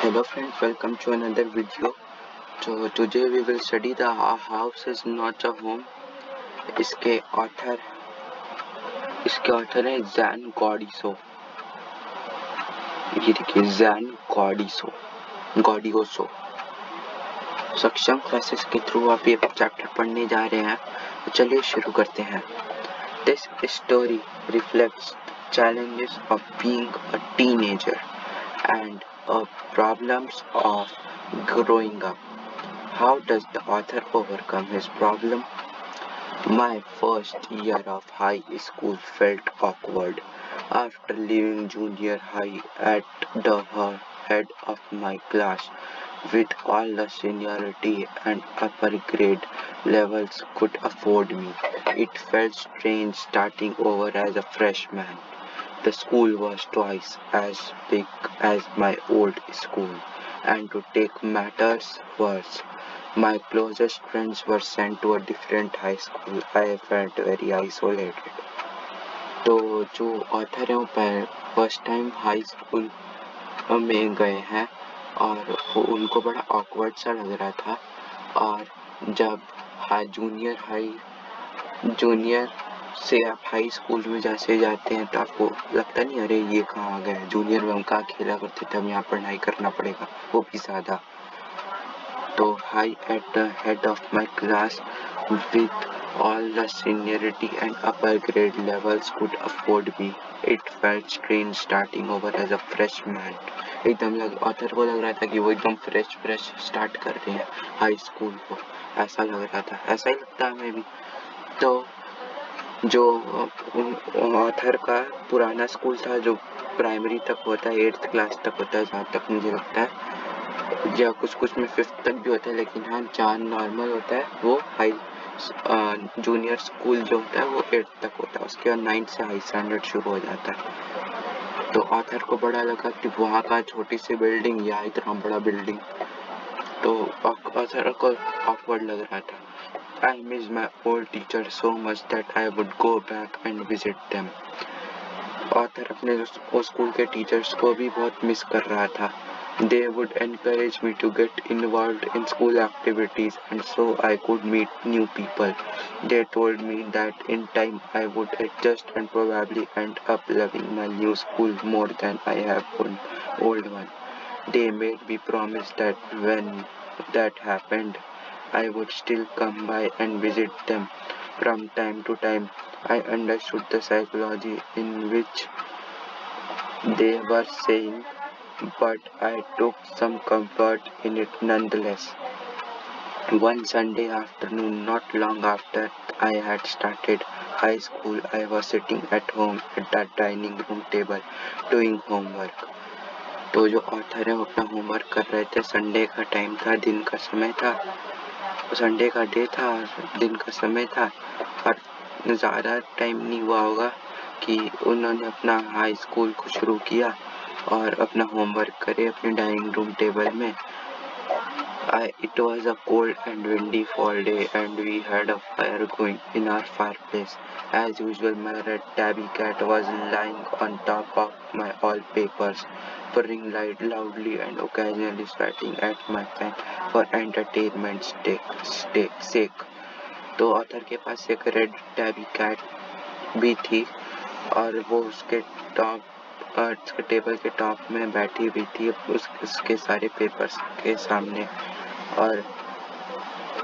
Hello friends, welcome to another video. So today we will study the A House is Not a Home. इसके author है ज़ैन गॉडिसो। ये देखिए ज़ैन गॉडियोसो। सक्षम classes के through आप ये चैप्टर पढ़ने जा रहे हैं, तो चलिए शुरू करते हैं। This story reflects challenges of being a teenager and problems of growing up. How does the author overcome his problem? My first year of high school felt awkward. After leaving junior high at the head of my class, with all the seniority and upper grade levels could afford me, it felt strange starting over as a freshman. The school was twice as big as my old school, and to take matters worse, my closest friends were sent to a different high school. I felt very isolated. तो जो author है वो first time high school में गए हैं और वो उनको बड़ा ऑकवर्ड सा लग रहा था, और जब जूनियर से आप हाई स्कूल में जैसे जाते हैं तो आपको लगता नहीं अरे ये कहाँ आ गए, जूनियर में हम कहाँ खेला करते थे, हम यहाँ पढ़ाई करना पड़ेगा, वो भी ज़्यादा। तो high at the head of my class with all the seniority and upper grade levels could afford me. It felt strange starting over as a freshman. Author को लग रहा था कि वो एकदम फ्रेश स्टार्ट कर रहे हैं हाई स्कूल को, ऐसा लग रहा था, ऐसा ही लगता है हमें भी। तो जो ऑथर का पुराना स्कूल था जो प्राइमरी तक होता है, 8th क्लास तक होता है जहाँ तक मुझे लगता है, या कुछ में 5th तक भी होता है, लेकिन हाँ जहाँ नॉर्मल होता है वो हाई जूनियर स्कूल जो होता है वो 8th तक होता है, उसके बाद 9th से हाई स्टैंडर्ड शुरू हो जाता है। तो ऑथर को बड़ा लगा कि वहाँ का छोटी सी बिल्डिंग या इतना बड़ा बिल्डिंग, तो ऑथर को ऑकवर्ड लग रहा था। I miss my old teacher so much that I would go back and visit them. Author अपने स्कूल के टीचर्स को भी बहुत मिस कर रहा था। They would encourage me to get involved in school activities and so I could meet new people. They told me that in time I would adjust and probably end up loving my new school more than I have old one. They made me promise that when that happened, I would still come by and visit them from time to time. I understood the psychology in which they were saying, but I took some comfort in it nonetheless. One Sunday afternoon, not long after I had started high school, I was sitting at home at the dining room table doing homework. तो जो author है वो अपना homework कर रहे थे, Sunday का time था, दिन का समय था, संडे का डे था, दिन का समय था, और ज़्यादा टाइम नहीं हुआ होगा कि उन्होंने अपना हाई स्कूल को शुरू किया और अपना होमवर्क करे अपने डाइनिंग रूम टेबल में। It was a cold and windy fall day and we had a fire going in our fireplace. As usual, my red tabby cat was lying on top of my all papers, purring loudly and occasionally swatting at my pen for entertainment's sake. तो author के पास एक red tabby cat भी थी और वो उसके table के top में बैठी हुई थी उसके सारे पेपर्स के सामने, और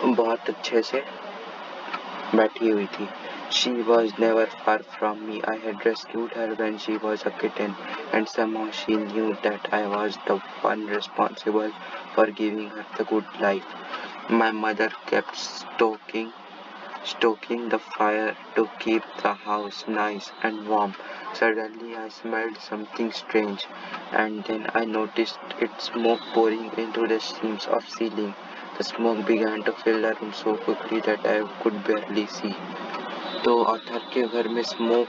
बहुत अच्छे से बैठी हुई थी। She was never far from me. I had rescued her when she was a kitten, and somehow she knew that I was the one responsible for giving her the good life. My mother kept stoking the fire to keep the house nice and warm. Suddenly I smelled something strange, and then I noticed its smoke pouring into the seams of ceiling. The smoke began to fill the room so quickly that I could barely see. तो author के घर में smoke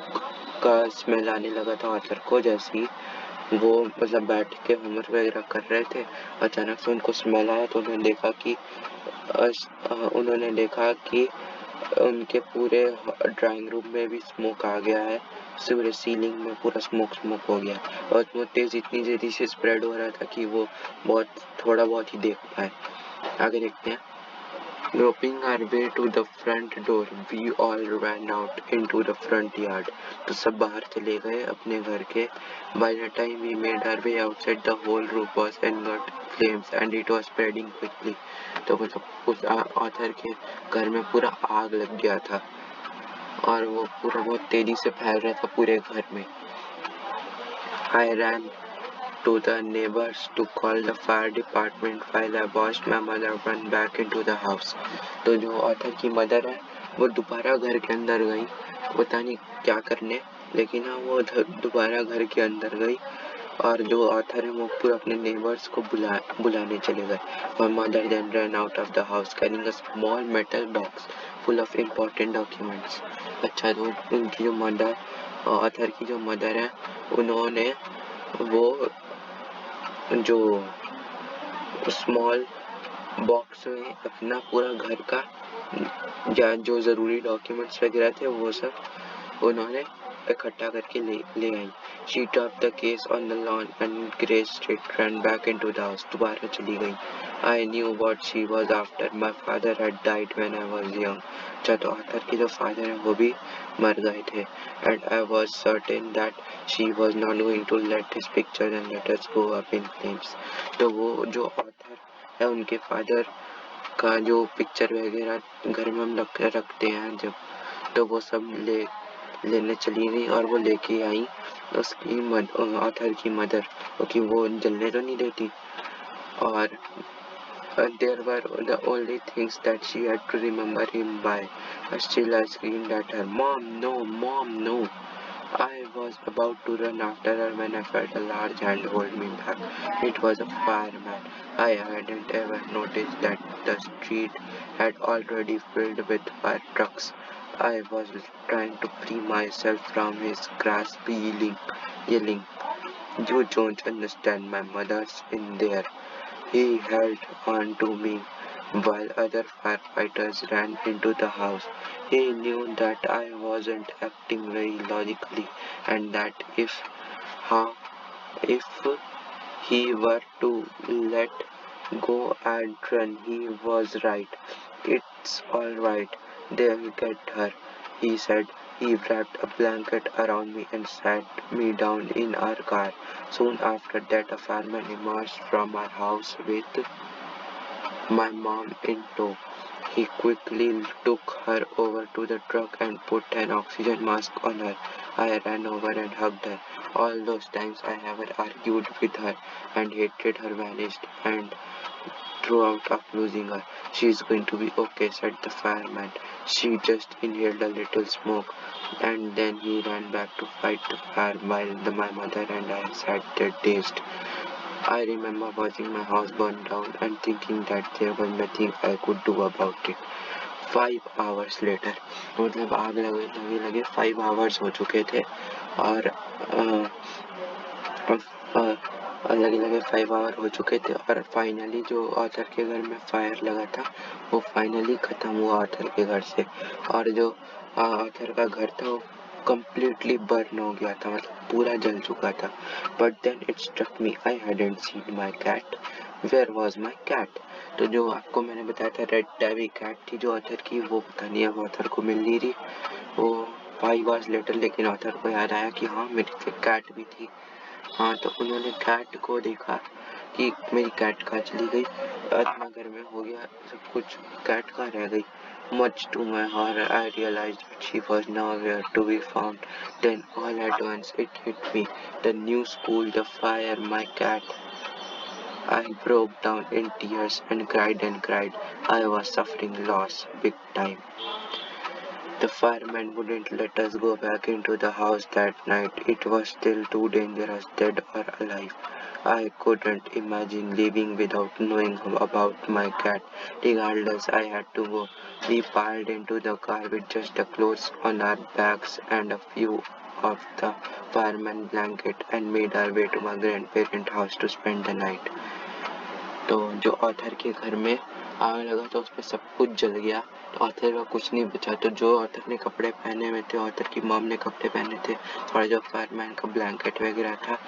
का smell आने लगा था author को, जैसे ही वो मतलब बैठ के होमवर्क वगैरह कर रहे थे, अचानक से उनको स्मेल आया तो उन्होंने देखा कि उनके पूरे ड्राइंग रूम में भी स्मोक आ गया है, पूरे सीलिंग में पूरा स्मोक हो गया और वो तेज इतनी तेजी से स्प्रेड हो रहा था कि वो थोड़ा बहुत ही देख पाए। आगे देखते हैं। Groping our way to the front door, we all ran out into the front yard. तो सब बाहर चले गए अपने घर के। By the time we made our way outside, the whole roof was engulfed in flames and it was spreading quickly. तो मतलब उस ऑथर के घर में पूरा आग लग गया था और वो पूरा बहुत तेजी से फैल रहा था पूरे घर में। I ran to the neighbors to call the fire department while I watched my mother run back into the house. तो जो ऑथर की मदर है वो दोबारा घर के अंदर गई, पता नहीं क्या करने, लेकिन हाँ वो दोबारा घर के अंदर गई और जो ऑथर है वो पूरा अपने नेबर्स को बुलाने चले गए। My mother then ran out of the house carrying a small metal box full of important documents. अच्छा, तो उनकी जो मदर, ऑथर की जो मदर है, उन्होंने वो जो स्मॉल बॉक्स में अपना पूरा घर का या जो ज़रूरी डॉक्यूमेंट्स वगैरह थे वो सब उन्होंने इकट्ठा करके ले आई। She dropped the case on the lawn and Grace Street ran back into the house. दोबारा चली गई। I knew what she was after. My father had died when I was young. अच्छा, तो ऑथर के जो फादर हैं वो भी मर गए थे and I was certain that she was not going to let his pictures and letters go up in flames. तो वो जो ऑथर है उनके फादर का जो पिक्चर वगैरह घर में हम रखते हैं जब, तो वो सब लेने चली गई और वो लेके आई उसकी ऑथर की मदर, क्योंकि वो जलने तो नहीं देती। और there were the only things that she had to remember him by. Still I screamed at her, "Mom, no! Mom, no!" I was about to run after her when I felt a large hand hold me back. It was a fireman. I hadn't ever noticed that the street had already filled with fire trucks. I was trying to free myself from his grasp, yelling, "You don't understand, my mother's in there." He held on to me while other firefighters ran into the house. He knew that I wasn't acting very logically and that if he were to let go and run, he was right. "It's all right. They'll get her," he said. He wrapped a blanket around me and sat me down in our car. Soon after that, a fireman emerged from our house with my mom in tow. He quickly took her over to the truck and put an oxygen mask on her. I ran over and hugged her. All those times I ever argued with her and hated her vanished and throughout of losing her. "She's going to be okay," said the fireman. She just inhaled a little smoke and then he ran back to fight the fire while my mother and I sat there dazed. I remember watching my house burn down and thinking that there was nothing I could do about it. 5 hours later, मतलब आग लगे 5 hours हो चुके थे और लगे 5 our हो चुके थे और फाइनली जो ऑथर के घर में फायर लगा था वो फाइनली ख़त्म हुआ ऑथर के घर से। और जो ऑथर का घर था वो completely बर्न हो गया था, मतलब पूरा जल चुका था। But then it struck me, I hadn't seen my cat. Where was my cat? तो जो आपको मैंने बताया था रेड tabby कैट थी जो ऑथर की, वो पता नहीं अब ऑथर को मिल नहीं रही। वो 5 hours later लेकिन ऑथर को याद आया कि हाँ मेरी कैट भी थी। हाँ, तो उन्होंने कैट को देखा कि मेरी कैट कहाँ चली गई। इतना घर में हो गया सब कुछ, कैट कहाँ रह गई। Much to my horror, I realized that she was nowhere to be found. Then all at once it hit me. The new school, the fire, my cat. I broke down in tears and cried and cried. I was suffering loss, big time. The fireman wouldn't let us go back into the house that night. It was still too dangerous, dead or alive. I couldn't imagine leaving without knowing about my cat. Regardless, I had to go. We piled into the car with just the clothes on our backs and a few of the fireman blanket and made our way to my grandparents' house to spend the night. तो जो author के घर में आग लगा तो उसमें सब कुछ जल गया, ऑथर का कुछ नहीं बचा। तो जो ऑथर ने कपड़े पहने हुए थे, ऑथर की मॉम ने कपड़े पहने थे और जो फायरमैन का ब्लैंकेट वगैरह था,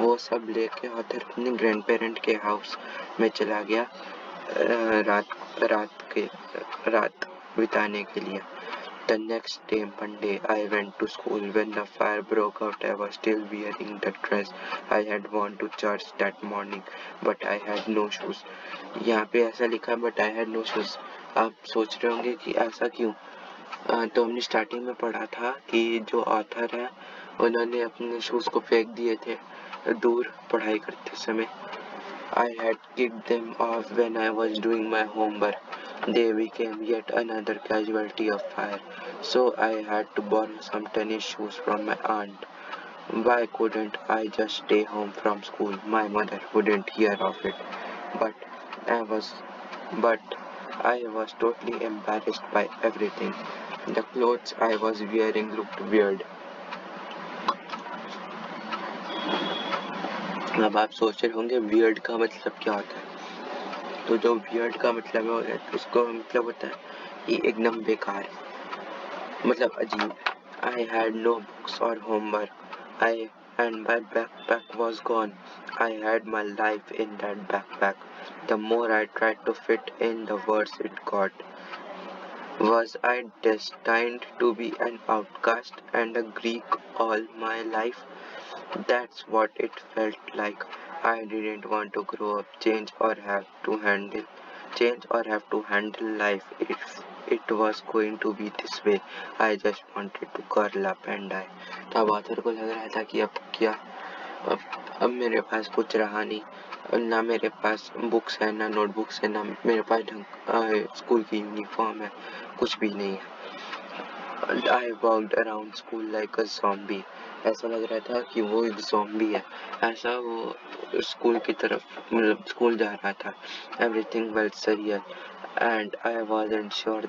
वो सब लेके ऑथर अपने ग्रैंड पेरेंट के हाउस में चला गया रात बिताने के लिए। The next day, Monday, I went to school. When the fire broke out, I was still wearing the dress I had worn to church that morning, but I had no shoes. यहाँ पे ऐसा लिखा है but I had no shoes. आप सोच रहे होंगे कि ऐसा क्यों? तो हमने स्टार्टिंग में पढ़ा था कि जो ऑथर है उन्होंने अपने शूज को फेंक दिए थे दूर पढ़ाई करते समय। I had kicked them off when I was doing my homework. They became yet another casualty of fire, so I had to borrow some tennis shoes from my aunt. Why couldn't I just stay home from school? My mother wouldn't hear of it, but I was, but I was totally embarrassed by everything. The clothes I was wearing looked weird. अब आप सोच रहे होंगे weird का मतलब क्या होता है। तो जो वियर्ड का मतलब है उसको मतलब होता है कि एकदम बेकार, मतलब अजीब। I had no books or homework. And my backpack was gone. I had my life in that backpack. The more I tried to fit in, the worse it got. Was I destined to be an outcast and a Greek all my life? That's what it felt like. I didn't want to grow up, change or have to handle life if it was going to be this way. I just wanted to curl up and die. तब author को लग रहा था कि अब क्या, अब मेरे पास कुछ रहा नहीं, ना मेरे पास बुक्स है, ना नोटबुक्स है, ना मेरे पास स्कूल की यूनिफॉर्म है, कुछ भी नहीं है। And I walked around school like a zombie. ऐसा लग रहा था कि वो एक ज़ॉम्बी है, ऐसा वो स्कूल की तरफ मतलब स्कूल जा रहा था। Everything felt surreal and I wasn't sure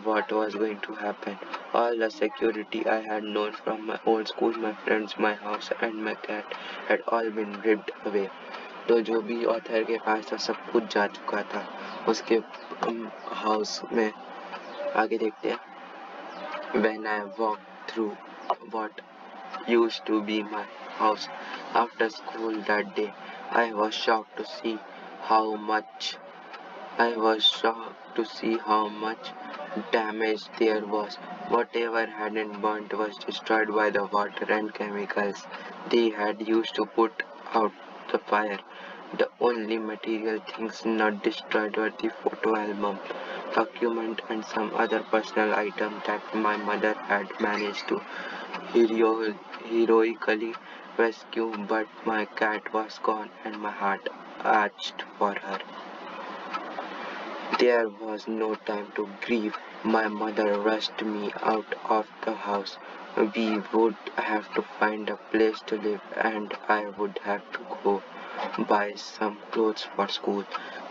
what was going to happen. All the security I had known from my old school, my friends, my house and my cat had all been ripped away. तो जो भी author के पास था सब कुछ जा चुका था उसके हाउस में। आगे देखते हैं। When I walked through what used to be my house after school that day, I was shocked to see how much damage there was. Whatever hadn't burnt was destroyed by the water and chemicals they had used to put out the fire. The only material things not destroyed were the photo album, document and some other personal item that my mother had managed to heroically rescue, but my cat was gone and my heart ached for her. There was no time to grieve. My mother rushed me out of the house. We would have to find a place to live and I would have to go buy some clothes for school.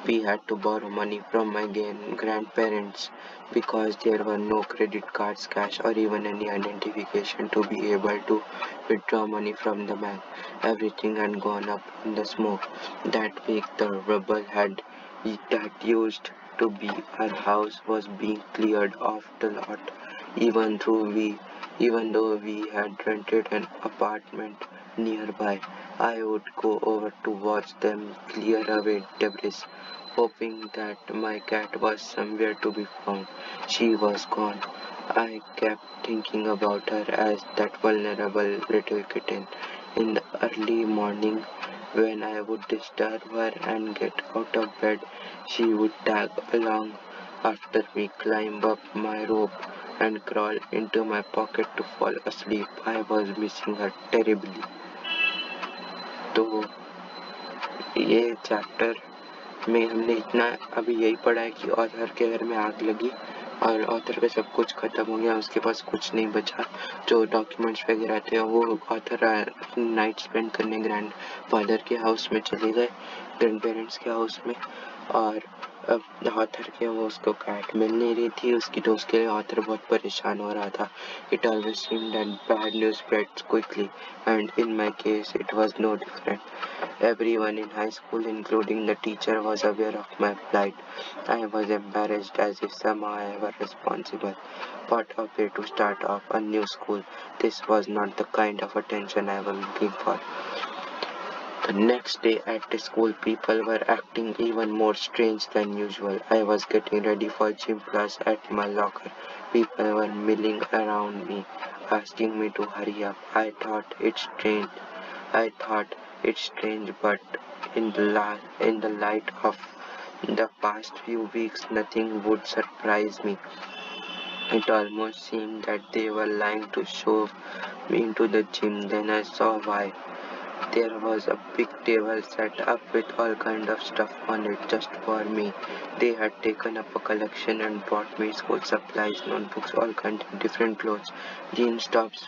We had to borrow money from my grandparents because there were no credit cards, cash or even any identification to be able to withdraw money from the bank. Everything had gone up in the smoke. That week the rubble that used to be our house was being cleared off the lot, even though we had rented an apartment nearby. I would go over to watch them clear away debris, hoping that my cat was somewhere to be found. She was gone. I kept thinking about her as that vulnerable little kitten. In the early morning, when I would disturb her and get out of bed, she would tag along after me, climb up my rope and crawl into my pocket to fall asleep. I was missing her terribly. तो ये chapter में हमने इतना अभी यही पढ़ा है कि ऑथर के घर में आग लगी और ऑथर का सब कुछ खत्म हो गया, उसके पास कुछ नहीं बचा। जो डॉक्यूमेंट्स वगैरह थे वो ऑथर नाइट स्पेंड करने ग्रैंड फादर के हाउस में चले गए, ग्रैंड पेरेंट्स के हाउस में, और अब ऑथर के वो उसको कैट मिल नहीं रही थी उसकी, तो उसके लिए ऑथर बहुत परेशान हो रहा था. It always seemed that bad news spreads quickly, and in my case it was no different. Everyone in high school, including the teacher, was aware of my plight. I was embarrassed as if somehow I were responsible. What a way to start off a new school. This was not the kind of attention I was looking for. The next day at school, people were acting even more strange than usual. I was getting ready for gym class at my locker. People were milling around me, asking me to hurry up. I thought it's strange, but in the light of the past few weeks, nothing would surprise me. It almost seemed that they were lying to shove me into the gym. Then I saw why. There was a big table set up with all kind of stuff on it just for me. They had taken up a collection and brought me school supplies, notebooks, all kinds of different clothes, jeans, tops,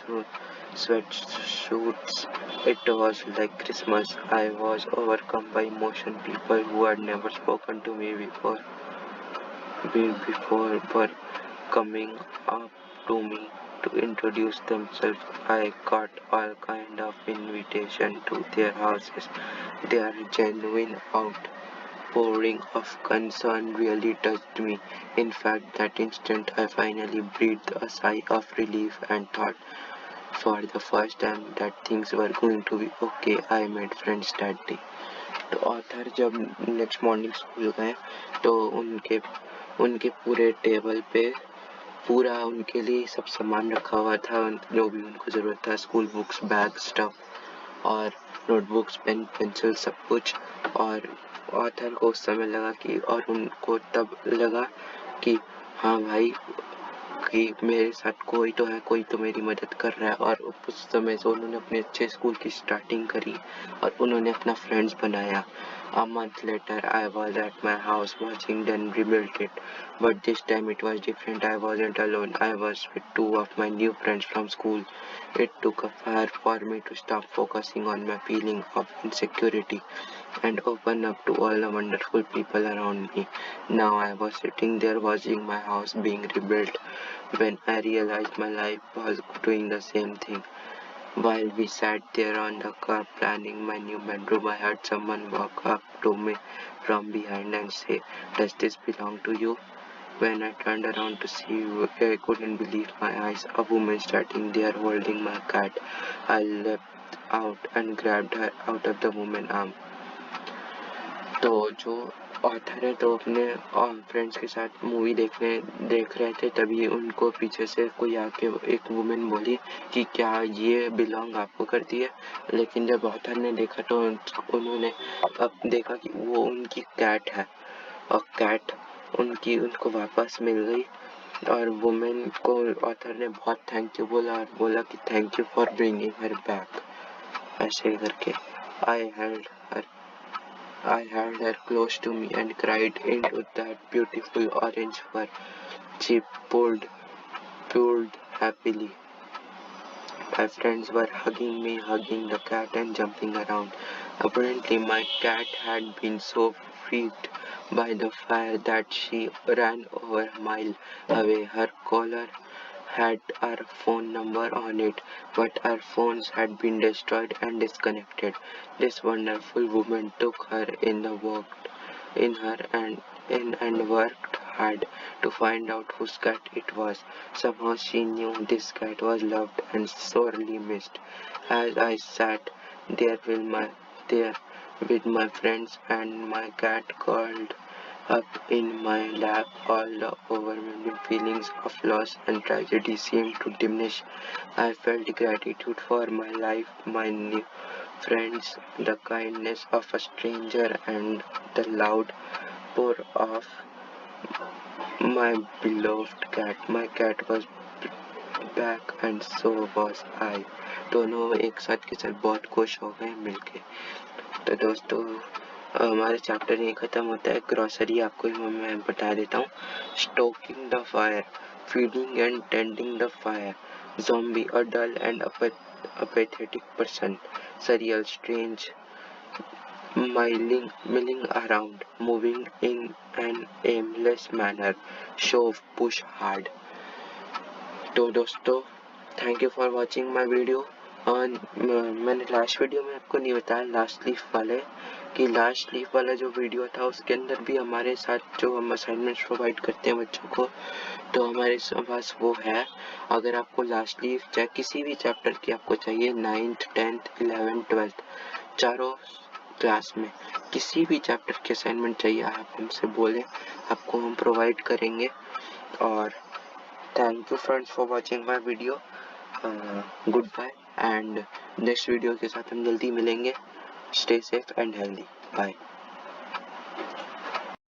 sweatshirts. It was like Christmas. I was overcome by emotion. People who had never spoken to me before were coming up to me to introduce themselves. I got all kind of invitation to their houses. Their genuine outpouring of concern really touched me. In fact, that instant I finally breathed a sigh of relief and thought for the first time that things were going to be okay. I made friends that day. तो author जब next morning school गए तो उनके उनके पूरे table पे पूरा उनके लिए सब सामान रखा हुआ था, जो भी उनको ज़रूरत था, स्कूल बुक्स, बैग, स्टफ और नोटबुक्स, पेन, पेंसिल, सब कुछ. और ऑथर को उस समय लगा कि, और उनको तब लगा कि हाँ भाई, कि मेरे साथ कोई तो है, कोई तो मेरी मदद कर रहा है. और उस समय से उन्होंने अपने अच्छे स्कूल की स्टार्टिंग करी और उन्होंने अपना फ्रेंड्स बनाया. A month later, I was at my house watching them rebuild it. But this time it was different. I wasn't alone. I was with two of my new friends from school. It took a fire for me to stop focusing on my feeling of insecurity and open up to all the wonderful people around me. Now I was sitting there watching my house being rebuilt when I realized my life was doing the same thing. While we sat there on the curb planning my new bedroom, I heard someone walk up to me from behind and say, "Does this belong to you?" When I turned around to see, I couldn't believe my eyes. A woman standing there holding my cat. I leapt out and grabbed her out of the woman's arm. तो जो author है तो अपने friends के साथ movie देख रहे थे, तभी उनको पीछे से कोई आके एक वुमेन बोली कि क्या ये बिलोंग आपको करती है. लेकिन जब ऑथर ने देखा तो उन्होंने अब देखा कि वो उनकी कैट है और कैट उनको वापस मिल गई. और वुमेन को ऑथर ने बहुत थैंक यू बोला और बोला कि thank you for bringing her back. ऐसे करके I held her close to me and cried into that beautiful orange fur. She pulled happily. My friends were hugging me, hugging the cat and jumping around. Apparently my cat had been so freaked by the fire that she ran over a mile away. Her collar had our phone number on it, but our phones had been destroyed and disconnected. This wonderful woman took her in her and worked hard to find out whose cat it was. Somehow she knew this cat was loved and sorely missed. As I sat there with my friends and my cat curled up in my lap, all the overwhelming feelings of loss and tragedy seemed to diminish. I felt gratitude for my life, my new friends, the kindness of a stranger, and the loud pour of my beloved cat. My cat was back and so was I. दोनों एक साथ के साथ बहुत खुश हो गए मिलके. तो दोस्तों हमारे चैप्टर ये ख़त्म होता है. ग्रॉसरी आपको मैं बता देता हूँ. Stocking the fire, feeding and tending the fire, zombie, a dull and apathetic person, surreal, strange, milling around, moving in an aimless manner, shove, push hard. तो दोस्तों, thank you for watching my video. और मैंने last video में आपको नहीं बताया last leaf वाले कि लास्ट लीफ वाला जो वीडियो था उसके अंदर भी हमारे साथ जो हम असाइनमेंट्स प्रोवाइड करते हैं बच्चों को, तो हमारे पास वो है। अगर आपको लास्ट लीफ चाहे किसी भी चैप्टर की आपको चाहिए, 9th 10th 11th 12th चारों क्लास में किसी भी चैप्टर की असाइनमेंट चाहिए, आप हमसे बोलें, आपको हम प्रोवाइड करेंगे। और thank you friends for watching my video. Good bye, and next video के साथ हम जल्दी मिलेंगे। Stay safe and healthy. Bye.